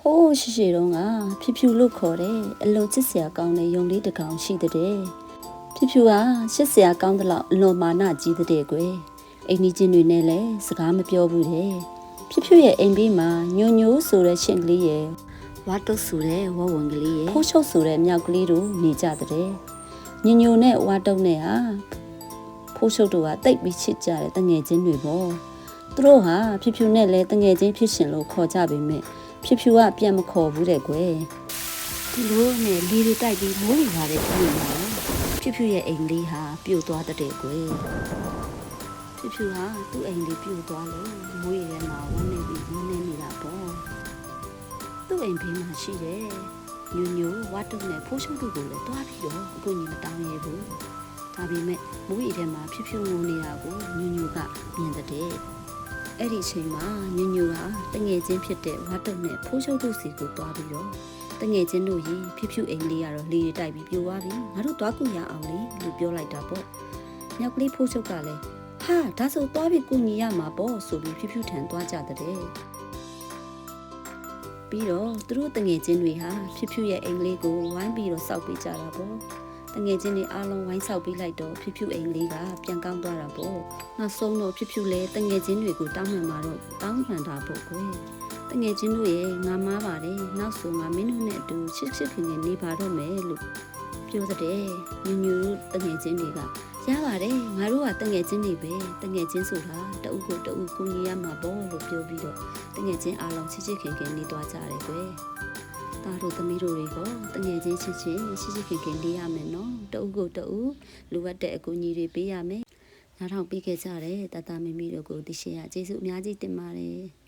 ဟိုးရှိတော့ငါဖြူဖြူလို့ခေါ်တယ်အလုံးချစ်စရာကောင်းတဲ့ယုံလေးတစ်ကောင်ရှိတဲ့ဖြူဖြူကရှစ်စရာကောင်းတဲ့လောက်အလွန်မာနကြီးတဲ့ကွယ်အိမ်ကြီးချင်းတွေနဲ့လည်းစကားမပြောဘူးတဲ့ဖြူဖြူရဲ့အိမ်ဘေးမှာညိုညိုဆိုတဲ့ရှင်ကလေးရဲ့ဝါတုတ်ဆိုတဲ့ဝဝင်ကလေးရဲ့ဖိုးချုပ်ဆိုတဲ့မြောက်ကလေးတို့နေကြတဲ့ညိုညိုနဲ့ဝါတုတ်နဲ့ဟာဖိုးချုပ်တို့ကတိတ်ပြီးချစ်ကြတဲ့တငယ်ချင်းတွေပေါ့သူတို့ဟာဖြူဖြူနဲ့လည်းတငယ်ချင်းဖြစ်ရှင်လို့ခေါ်ကြပေမဲ့ဖြူဖြူကပြန်မခေါ်ဘူးတဲ့ကွယ်ဒီလိုနဲ့လီတွေတိုက်ပြီးမိုးနေလာတဲ့ပြည်မှာဖြူဖြူရဲ့အိမ်လေးဟာပြိုသွားတဲ့ကွယ်ဖြူဖြူဟာသူ့အိမ်လေးပြိုသွားလို့မိုးရေထဲမှာဝန်းနေပြီးဝန်းနေနေတာပေါ့သူ့အိမ်ဘေးမှာရှိတယ်ညိုညိုဝါတုံနဲ့ဖိုးရှုပ်တို့ကိုလည်းတွားပြီးတော့အခုညီမတောင်းရဘူးဒါပေမဲ့မိုးရေထဲမှာဖြူဖြူငိုနေတာကိုညိုညိုကမြင်တဲ့အဲ့ဒီအချိန်မှာညညူဟာတငယ်ချင်းဖြစ်တဲ့ဝါတုံနဲ့ဖိုးရှုပ်တို့စီကိုတွားပြီးတော့တငယ်ချင်းတို့ရေဖြူဖြူအိမ်လေးကတော့လေတိုက်ပြီးပြိုသွားပြီငါတို့တွားကူရအောင်လေလို့ပြောလိုက်တာပေါ့မြောက်ကလေးဖိုးရှုပ်ကလည်းဟာဒါဆိုတွားပြီးကူညီရမှာပေါ့ဆိုပြီးဖြူဖြူထန်တွားကြတဲ့ပြီးတော့သူတို့တငယ်ချင်းတွေဟာဖြူဖြူရဲ့အိမ်လေးကိုဝိုင်းပြီးတော့စောက်ပေးကြတာပေါ့တငယ်ချင်းတွေအားလုံးဝိုင်းဆောက်ပေးလိုက်တော့ဖြူဖြူအိမ်လေးကပြန်ကောင်းသွားတာပေါ့နောက်ဆုံးတော့ဖြူဖြူလဲတငယ်ချင်းတွေကိုတောင်းမှန်มาတော့တောင်းမှန်တာပေါ့ကွယ်တငယ်ချင်းတို့ရဲ့ငါမားပါတယ်နောက်ဆိုငါမင်းတို့နဲ့အတူချစ်ချစ်ခင်ခင်နေပါတော့မယ်လို့ပြောတဲ့ညညူတငယ်ချင်းတွေကရပါတယ်ငါတို့ကတငယ်ချင်းတွေပဲတငယ်ချင်းဆိုတာတအုပ်ကိုတအုပ်ကိုညီရမှာပေါ့လို့ပြောပြီးတော့တငယ်ချင်းအားလုံးချစ်ချစ်ခင်ခင်နေသွားကြတယ်ကွယ်တာတို့သမီးတို့တွေကတငယ်ချင်းချစ်ချင်းရှိရှိခင်ခင်နေရမယ်နော်တအုပ်ကိုတအုပ်လိုအပ်တဲ့အကူအညီတွေပေးရမယ်နားထောင်ပေးခဲ့ကြတယ်တတမီမီတို့ကိုဒီရှေ့ကကျေးဇူးအများကြီးတင်ပါတယ်